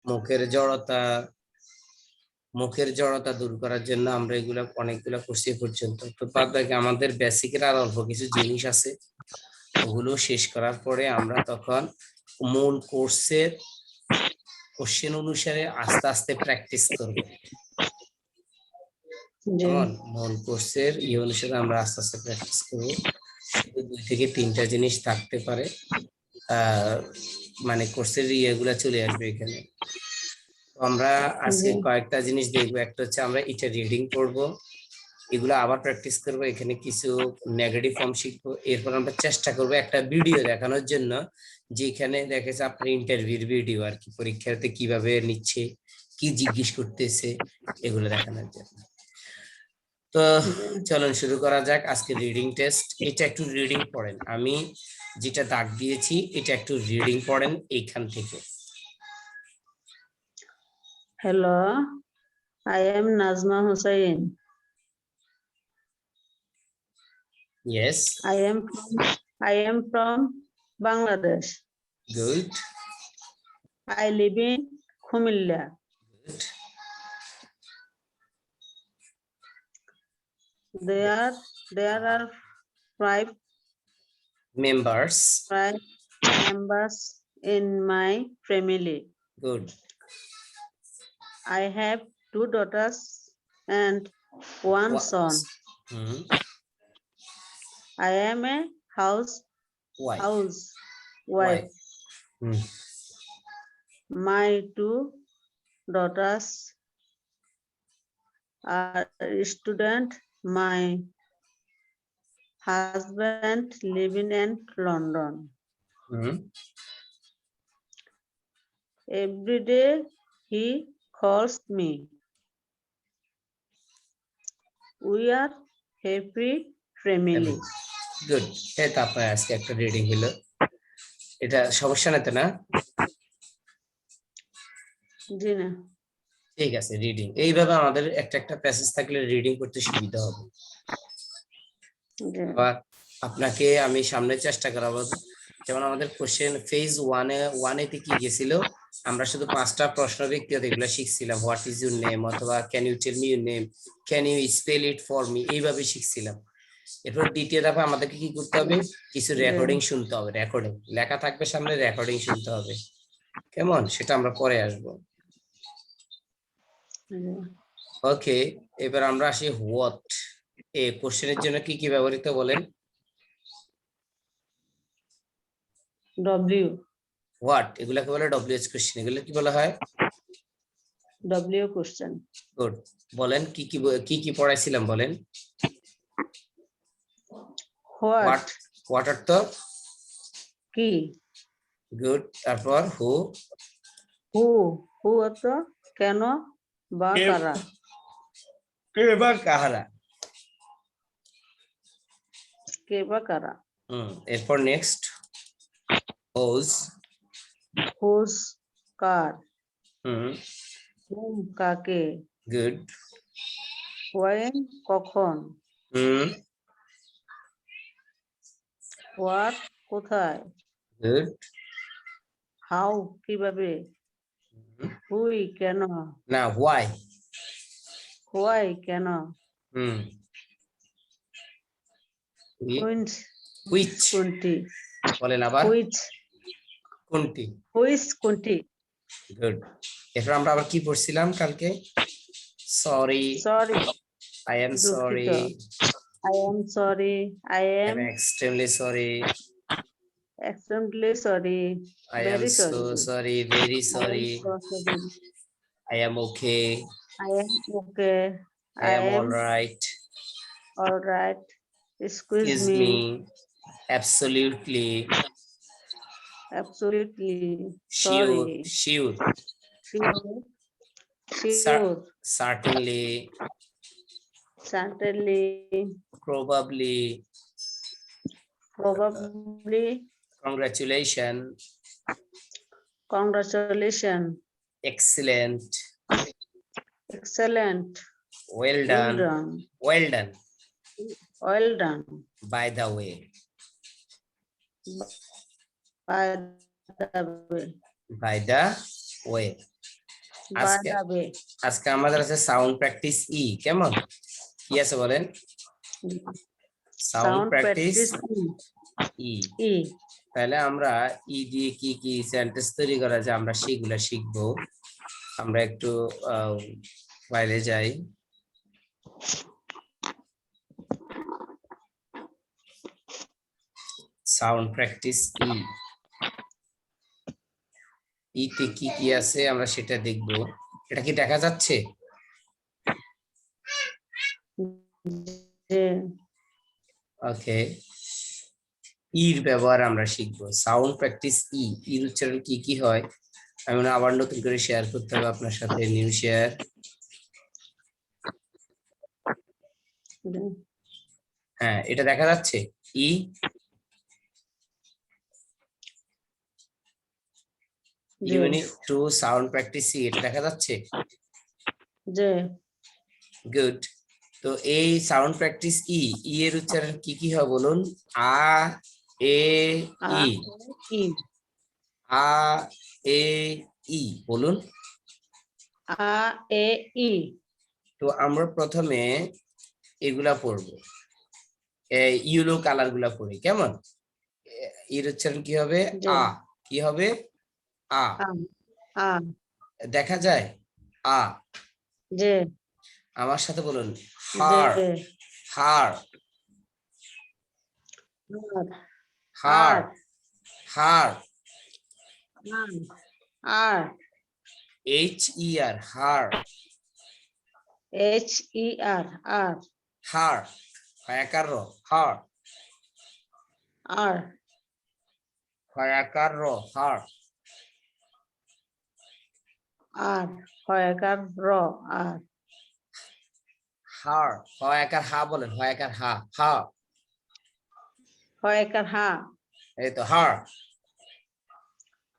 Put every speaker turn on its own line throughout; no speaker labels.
মুখের জড়তা দূর করার জন্য আমরা এগুলা অনেকগুলা করছি পর্যন্ত। তো বাদ বাকি আমাদের বেসিকের আর অল্প কিছু জিনিস আছে, ওগুলো শেষ করার পরে আমরা তখন মূল কোর্সের কোশ্চেন অনুসারে আস্তে আস্তে প্র্যাকটিস করব। যেমন মূল কোর্সের অনুসারে আমরা আস্তে আস্তে প্র্যাকটিস করব। শুধু 2 থেকে 3টা জিনিস থাকতে পারে, মানে কোর্সের ইয়েগুলা চলে আসবে এখানে। তো আমরা আজকে কয়েকটা জিনিস দেখবো। একটা হচ্ছে আমরা এটা রিডিং করব, এগুলো আবার প্র্যাকটিস করব, এখানে কিছু নেগেটিভ ফর্ম শিখবো। এরপর আমরা চেষ্টা করব একটা ভিডিও দেখানোর জন্য, যেখানে দেখেছে আপনার ইন্টারভিউর ভিডিও আর কি, পরীক্ষাতে কিভাবে নিচ্ছে, কি জিজ্ঞেস করতেছে, এগুলো দেখানোর জন্য। তো চলুন শুরু করা যাক আজকে রিডিং টেস্ট। এটা একটু রিডিং পড়েন, আমি যেটা দাগ দিয়েছি এটা একটু রিডিং পড়েন এইখান থেকে।
Hello, I am Nazma Hussain.
Yes.
I am from Bangladesh.
Good.
I live in Kumilla.
Good.
There are five
members
in my family.
Good.
I have 2 daughters and 1 son. I am a housewife. My 2 daughters are students. My husband living in London. Every day he calls me. We are happy family.
Good. এটা আপনার আজকে একটা reading হলো, এটা সমস্যা না তো না?
জি না।
ঠিক আছে, রিডিং এইভাবে আমাদের একটা প্যাসেজ থাকলে রিডিং করতে সুবিধা হবে। আবার আপনাকে আমি সামনে চেষ্টা করাবো, যেমন আমাদের কোশ্চেন ফেজ 1 এতে কি গেছিল, আমরা শুধু 5টা প্রশ্ন ব্যক্তিগত এগুলো শিখছিলাম। হোয়াট ইজ ইউর নেম, অথবা can you tell me your name, can you spell it for me, এইভাবে শিখছিলাম। এরপর দ্বিতীয় ধাপে আমাদেরকে কি করতে হবে, কিছু রেকর্ডিং শুনতে হবে। রেকর্ডিং লেখা থাকবে সামনে, রেকর্ডিং শুনতে হবে। কেমন, সেটা আমরা পরে আসবো। ওকে, এবার আমরা আসি হোয়াট। এই কোশ্চেনের জন্য কি কি ব্যবহৃত বলেন?
ডব্লিউ।
হোয়াট এগুলাকে বলে ডব্লিউএইচ কোশ্চেন। এগুলো কি বলা হয়?
W question.
গুড। বলেন কি কি পড়াইছিলাম বলেন। হোয়াট অর্থ
কি।
গুড। তারপর হু
অর্থ কেন বা কারা।
কে বা কারা। এরপর নেক্সট হোজ
কার। কাকে।
গুড।
হোয়েন কখন। হোয়াট কোথায়।
গুড।
হাউ কিভাবে। হুই কেন।
না, হোয়াই
কেন।
হুইচ
কোনটি।
বলেন আবার।
হুইচ কোনটি।
গুড। এরপর আমরা আবার কি পড়ছিলাম কালকে? Sorry. I am sorry.
I am
extremely sorry. I am so sorry, very sorry. I am okay. I am all right. Excuse me. Absolutely.
Sorry.
Sure. Certainly. Probably. Congratulations. Excellent. Well done. By the way. By the way. আজকে
বাড়াবে
আজকে আমাদের আছে sound practice ই, কেমন কি আছে বলেন? Sound
sound
practice
practice
ই।
ই
তাহলে আমরা ই দিয়ে কি কি সেন্টেন্স তৈরি করা যায় আমরা সেগুলা শিখবো। আমরা একটু বাইরে যাই। সাউন্ড প্র্যাকটিস ই, ইতে কি কি আছে আমরা সেটা দেখব। এটা কি দেখা যাচ্ছে?
যে
ওকে, ইর ব্যবহার আমরা শিখবো। সাউন্ড প্র্যাকটিস ই, ইর উচ্চারণ কি কি হয় আমি আবার নতুন করে শেয়ার করতে হবে আপনার সাথে। New share. হ্যাঁ, এটা দেখা যাচ্ছে ই। ইউনিট 2 সাউন্ড প্র্যাকটিস ই, এটা দেখা যাচ্ছে?
যে
গুড। তো এই সাউন্ড প্র্যাকটিস ই, ই এর উচ্চারণ কি কি হয় বলুন? আ, এ,
আ
ই।
ই
আ, এ, ই বলুন।
আ এ ই
তো আমরা প্রথমে এগুলা পড়বো, ইউলো কালার গুলা পড়ি, কেমন? এর উচ্চারণ কি হবে?
যে
আ। কি হবে? আ।
আ আ
দেখা যায় আ।
যে
আমার সাথে বলুন,
যে
হার, হার,
আর
হার,
আর
হার।
আর
এইচ ই আর, হার,
এইচ ই আর আর
হার। হয়াকার র, হার,
আর
হয়াকার র, হার।
আর হয়কার র আর
হার, হয়াকার হা বলেন, হয়াকার হা, হা।
হয়কার হা
এই তো হার।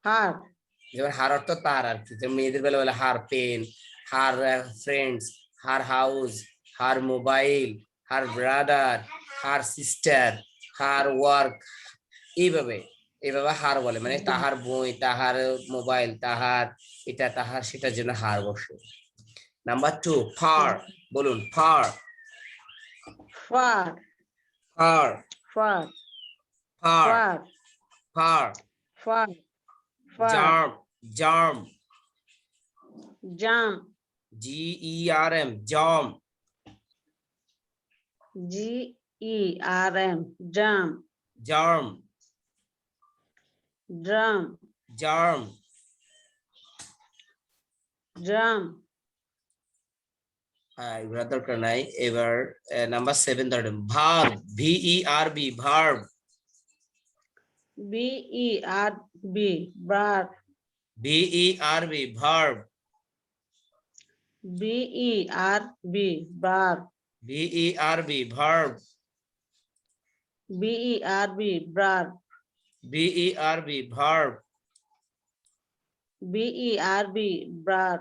হার
যেমন হার অর্থ তার আর কি, যেমন মেয়েদের বেলা বলে her pen, her friends, her house, her mobile, her brother, her sister, her work. এইভাবে এইভাবে হার বলে, মানে তাহার বই, তাহার মোবাইল, তাহার এটা, তাহার সেটার জন্য হার বসে। নাম্বার 2 ফার, বলুন fur,
far
far,
far
far,
far
far.
Fur fur
germ, germ,
জাম
জি ই আর এম, জার্ম,
জি ই আর এম জাম
জার্ম,
ড্রাম
জার্ম।
ড্রাম
হ্যাঁ, এগুলো দরকার নাই। এবার নাম্বার 7 ধরেন ভার্ব, ভি ই আর বি, ভার্ব,
বি ই আর বি বার
ভি ই আর B, verb,
B E আর B বার
V E আর B, verb,
B E আর B বার
V E আর B, verb.
B E আর B বার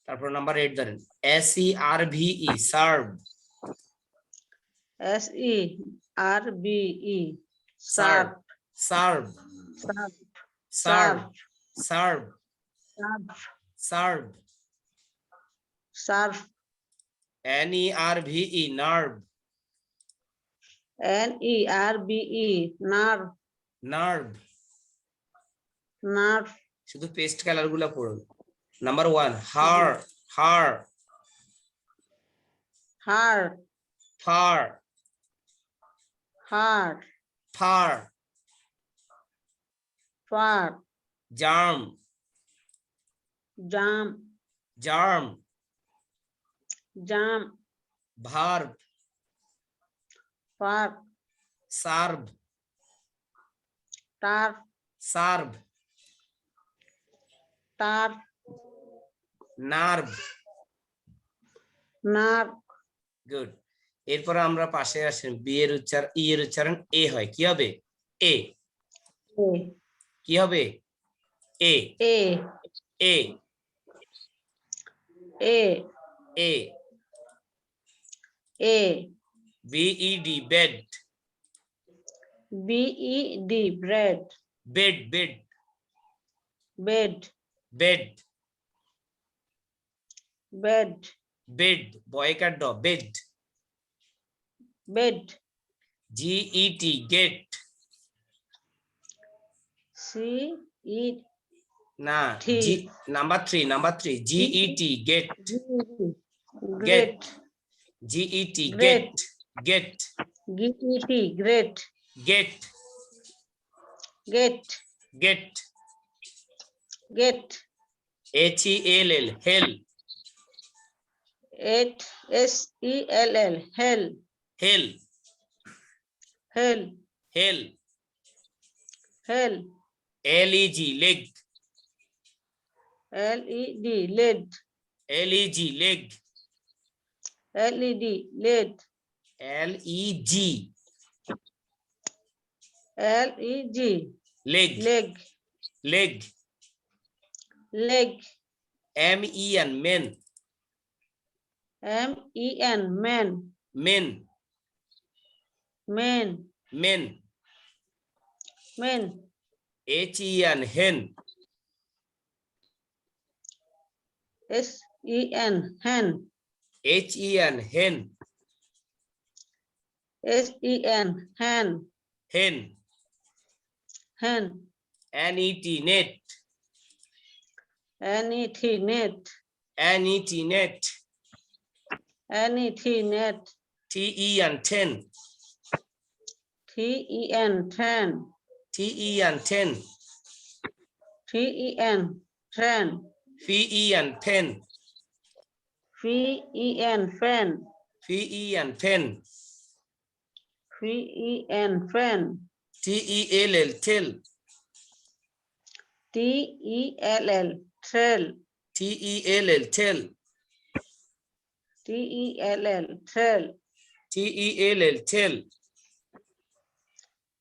তারপর number 8 ধরেন S E আর V E, serve,
S E আর B E
serve,
serve
serve,
serve
serve,
serve
serve,
serve
serve.
Serve
N E আর V E, nerve,
N E আর B E nerve
nerve.
Nerve
শুধু paste colour গুলা পড়ুন। Number 1 হার, হার,
heart
fur,
heart
fur,
fur
germ,
germ
germ,
germ
verb,
fur
serve,
টার
serve,
টার
nerve.
Nerve
good. এরপর আমরা পাশে আসেন B এর উচ্চারণ, ই এর উচ্চারণ এ হয়, কি হবে? এ।
এ
কি হবে? এ,
এ
এ,
এ
এ।
এ
B E D, bed,
B E D bread
bed, bed,
bed
bed,
bed,
bed বয়কার ড bed
bed,
GET get
C E
না
T,
G number 3 GET get
G,
get
great,
GET
great,
get
GET, great,
get
get,
get
get,
HELL hell
HELL, hell,
hell
hell,
hell
hell,
LEG leg
LED, led,
LEG leg
LED, led,
LEG
LEG,
leg
leg,
leg
leg,
MEN men
MEN, man,
man
man,
man
man,
HEN হেন
SEN, hen,
HEN হেন
SEN, hen,
হেন
hen,
NET net
NET, net,
NET net
NET, net,
TEN 10
TEN, 10,
TEN 10
TEN, 10,
FEN 10
FEN, fan,
FEN 10
FEN, fan,
TELL tell
TELL, trail,
TELL tell
TELL, trail,
TELL tell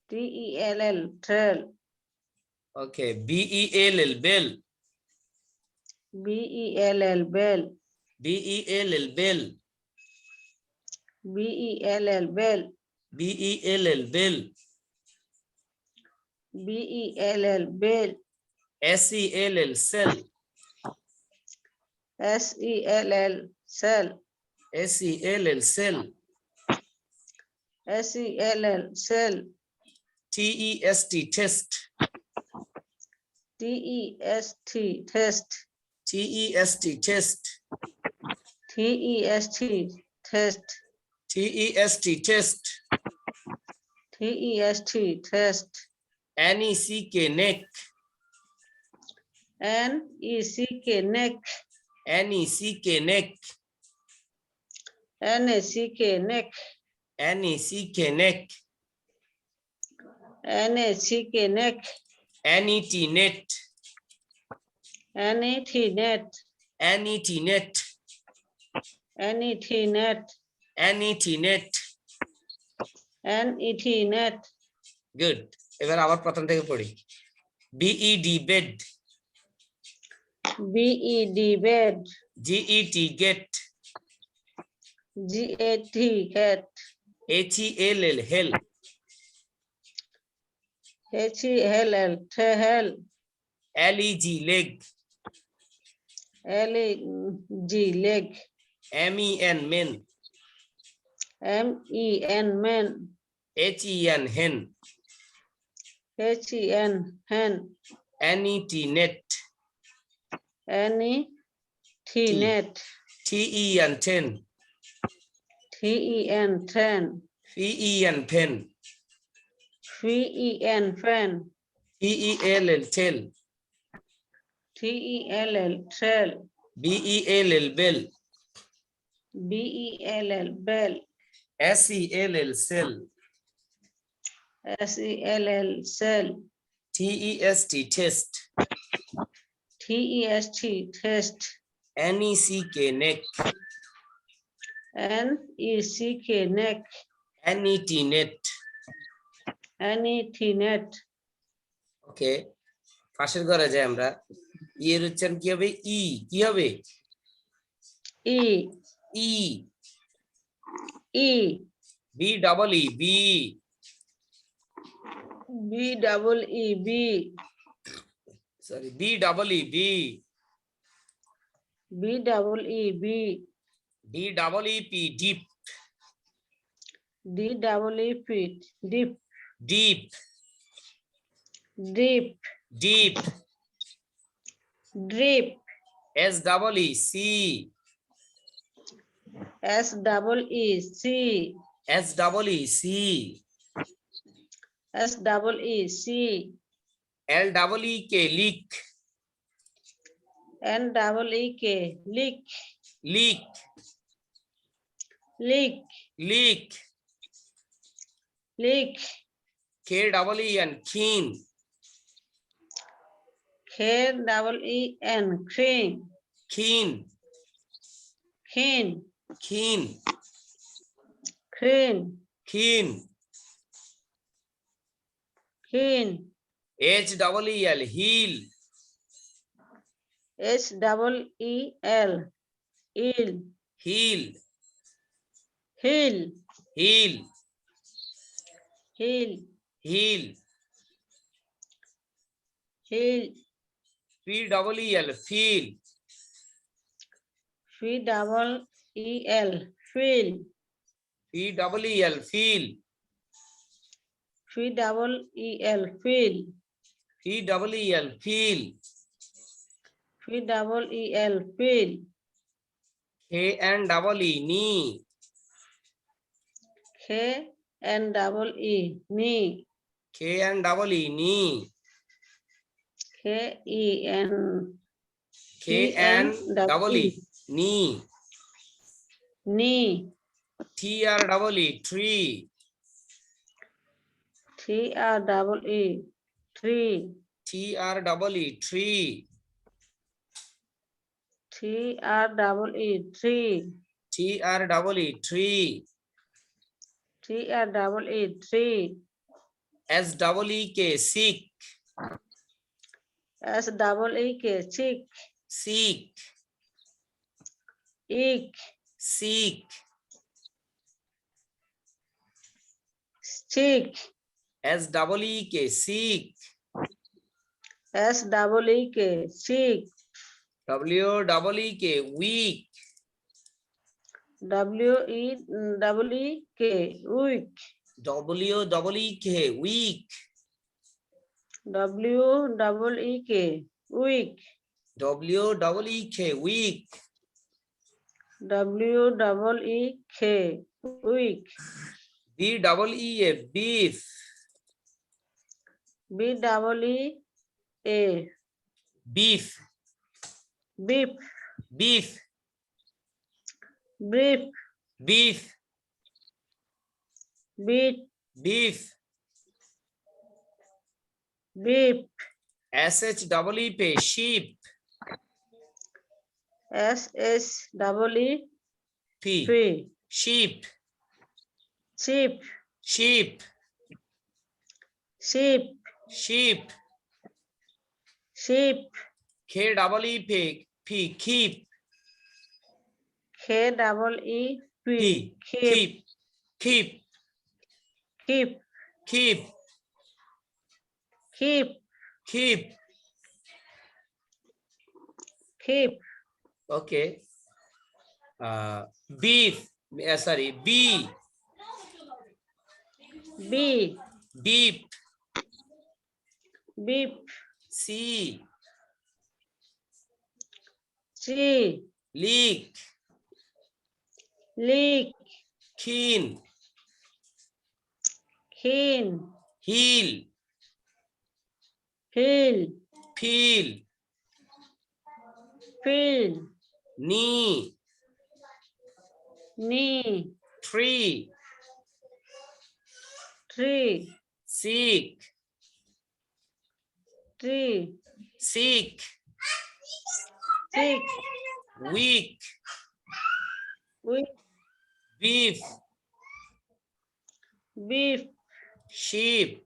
TELL, trail,
okay BELL bell
BELL, bell,
BELL bell
BELL, bell,
BELL bell
BELL, bell,
SELL cell
SELL, cell,
SELL cell
SELL, cell,
TEST test
TEST, test,
TEST test
TEST, test,
TEST test
TEST, test,
NECK neck
NECK, neck,
NECK neck
NECK, neck,
NECK neck
NECK, neck,
NET net
NET, net,
NET net
NET, net,
NET net
NET, net,
good এবার আবার প্রথম থেকে পড়ি BED bed
BED, bed,
GET get
GAT, cat,
HELL hell
HELL, hell,
LEG leg
LEG, leg,
MEN men
MEN, man,
HEN hen
HEN, hen,
NET net
NET, net,
TEN 10
TEN, 10,
FEN pen
FEN, fan,
TELL tell
TELL, trail,
BELL bell
BELL, bell,
SELL cell
SELL, cell,
TEST test
TEST, test,
NECK neck
NECK, neck,
NET net
NET, net,
ওকে পাশের ঘরে যাই আমরা এর উচ্চারণ কি হবে কি হবে
E,
E
E,
B double E bee
BEE, B,
sorry B double E bee
B double E B.
D double E P, deep.
D double E P deep.
Deep,
Deep.
deep.
Drip.
S double E C,
S double E C.
S double E C.
S double E C.
L double E K, leak.
N double E K leak.
Leak,
Leak.
leak.
Leak.
K double E N, keen.
K double E N keen.
Keen,
Keen.
keen,
Keen.
keen.
Keen.
H double E L, heel.
H double E L eel.
Heel,
Heel.
heel,
Heel.
heel.
Heel.
P double E L, feel.
F double E L feel.
P double E L, feel.
F double E L feel.
P double E L, feel.
F double E L feel.
K N double E, knee.
K N double E knee.
K N double E, knee.
K E N
K
E N
N
double
double
E
E, knee.
knee.
T R double E, tree.
T R double E tree.
T R double E, tree.
T R double E tree.
T R double E, tree.
T R double E tree.
S double E K, seek.
S double E K chick.
Seek,
Eek.
seek.
Chick.
S double E K, seek.
S double E K chick.
W double E K, weak.
W E double E K weak.
W double E K, weak.
W double E K weak.
W double E K, weak.
W double E K weak.
B double E A, beef.
B double E A
Beef,
beef.
beef,
Beef.
beef,
Beef.
beef.
Beef.
SH double E P, sheep.
S S double E
P,
P.
sheep,
Sheep.
sheep,
Sheep.
sheep.
Sheep.
K double E P, P, keep.
K double E P.
P,
Keep.
keep, keep,
Keep.
keep,
Keep.
keep.
Keep.
Okay. Beef. Sorry, B.
B.
Beep.
Beep.
C.
C.
Leak.
Leak.
Keen.
Keen.
Heel.
Heel.
Peel.
Peel.
Knee.
Knee.
Tree.
Tree.
Seek.
Tree.
Seek.
Sick.
Weak.
Weak.
Beef.
Beef.
Sheep.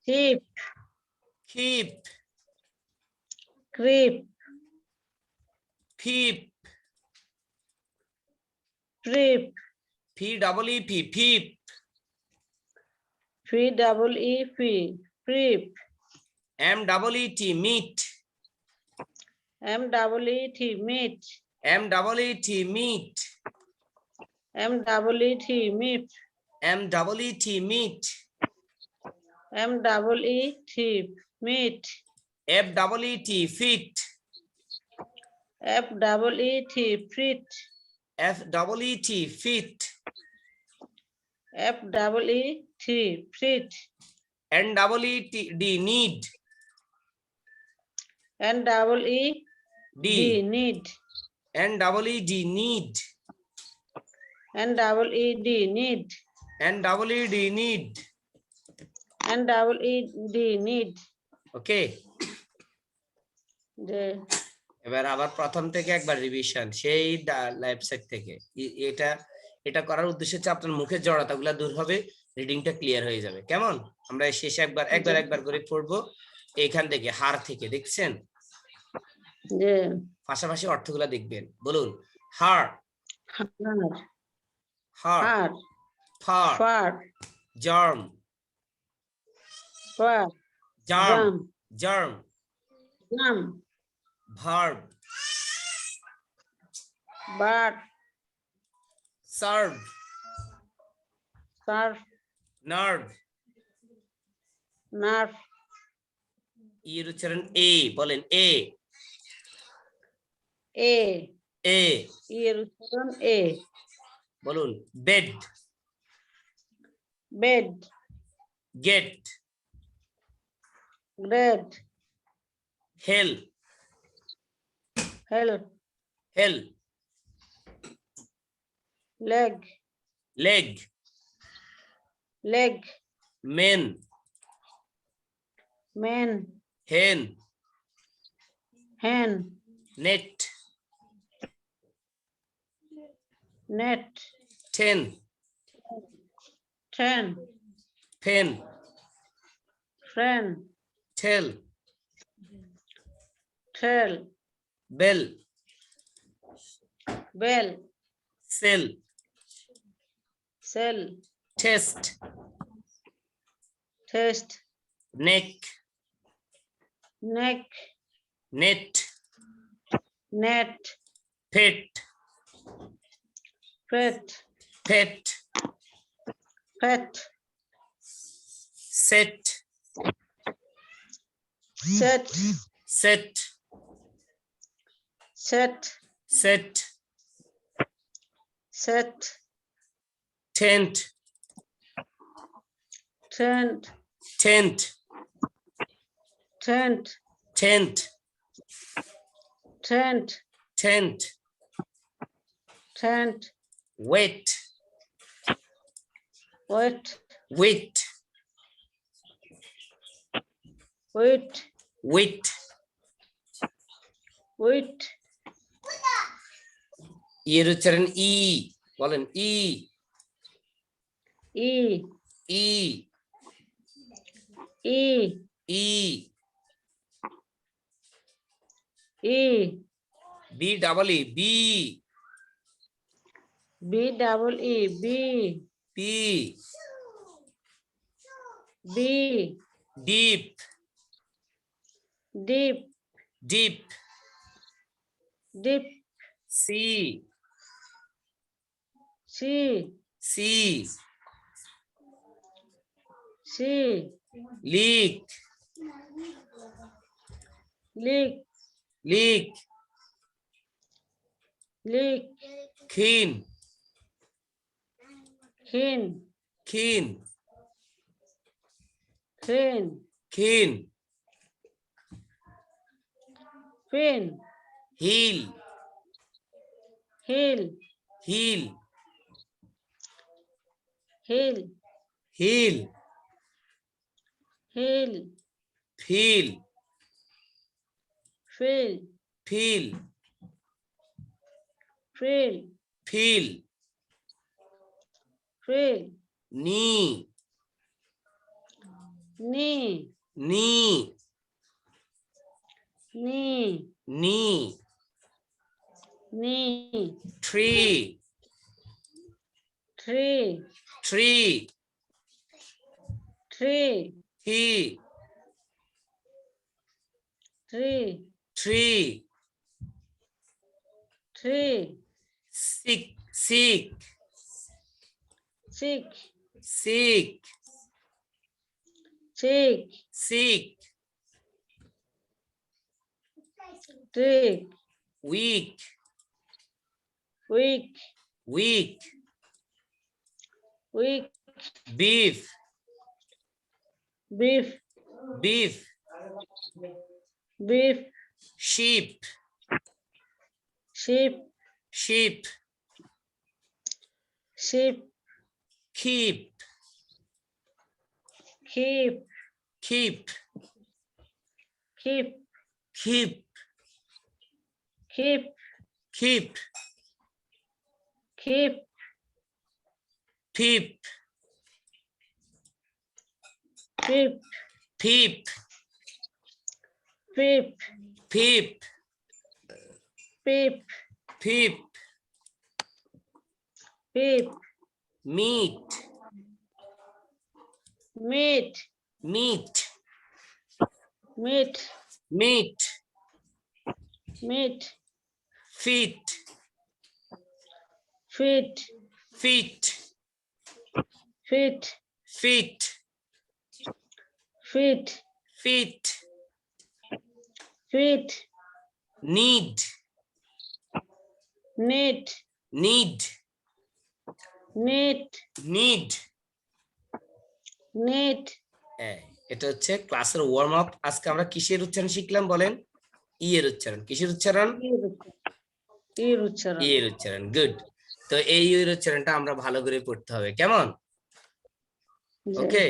Sheep.
Keep.
Creep.
Peep.
Creep.
P double E P. Peep.
P double E P. Creep.
M double E T. Meat.
M-double-E-T, meat.
M-double-E-T, meat.
M-double-E-T, meat.
M-double-E-T, meat.
M-double-E-T, meat.
F-double-E-T, feet.
F-double-E-T, feet.
F-double-E-T, feet.
F-double-E-T, feet.
N-double-E-T, D, need.
N-double-E-D,
D.
need.
N-double-E-D, need.
N-double-E-D, need.
N-double-E-D, need.
N-double-E-D, need.
ওকে,
যে
এবার আবার প্রথম থেকে একবার revision সেই website থেকে। এটা এটা করার উদ্দেশ্য হচ্ছে আপনার মুখের জড়তাগুলো দূর হবে, রিডিংটা ক্লিয়ার হয়ে যাবে। কেমন? আমরা শেষে একবার করে পড়বো। এইখান থেকে হার থেকে দেখছেন,
যে
পাশাপাশি অর্থগুলা দেখবেন। বলুন, her,
her,
her,
her,
fur,
fur,
germ,
fur,
germ,
germ,
germ,
germ,
verb,
bird,
serve,
serve,
nerve.
Nerve,
এর উচ্চারণ এ, বলেন এ,
এ,
এ।
এর উচ্চারণ এ।
বলুন, bed,
bed,
get,
grade,
hell,
help,
hell,
leg,
leg,
leg,
men,
men,
hen,
hen,
net,
net,
ten,
ten,
pen,
friend,
tell,
tell,
bell,
bell,
sell,
sell,
test,
test,
neck,
neck,
net,
net,
pet,
pet,
pet,
pet,
set,
set,
set,
set,
set,
set,
tent,
tent,
tent,
tent,
tent,
tent,
tent,
tent,
wet,
wet,
wit,
wit,
wit,
wit,
এর উচ্চারণ ই, বলেন ই,
ই,
ই,
ই,
ই,
ই,
B double E, B,
B double E, B,
P,
B,
deep,
deep,
deep,
deep,
see,
see,
see,
see,
leak,
leak,
leak,
leak,
keen,
keen,
keen,
keen,
keen,
keen,
heel,
heel,
heel,
heel,
heel,
heel,
feel,
feel,
feel,
feel,
feel,
feel,
knee,
knee,
knee,
knee,
knee,
knee,
tree,
tree,
tree,
tree,
he,
tree,
tree,
Tree.
Sick, sick,
Sick.
sick,
Sick.
sick.
Trick.
Weak,
Weak.
weak.
Weak.
Beef,
Beef.
beef.
Beef.
Sheep,
Sheep.
sheep.
Sheep.
Keep,
Keep.
keep,
Keep.
keep,
Keep.
keep.
Keep.
Peep,
Peep.
peep,
Peep.
peep,
Peep.
peep.
Peep.
Meat,
Meat.
meat,
Meat.
meat.
Meat.
Feet,
Feet.
feet,
Feet.
feet,
Feet.
feet.
Feet.
Need,
Need.
need,
Need.
need.
Need.
এটা হচ্ছে ক্লাসের warm up. আজকে আমরা কিসের উচ্চারণ শিখলাম বলেন? ই এর উচ্চারণ। কিসের উচ্চারণ?
এর উচ্চারণ।
ই এর উচ্চারণ। গুড। তো এই এর উচ্চারণটা আমরা ভালো করে পড়তে হবে, কেমন? ওকে।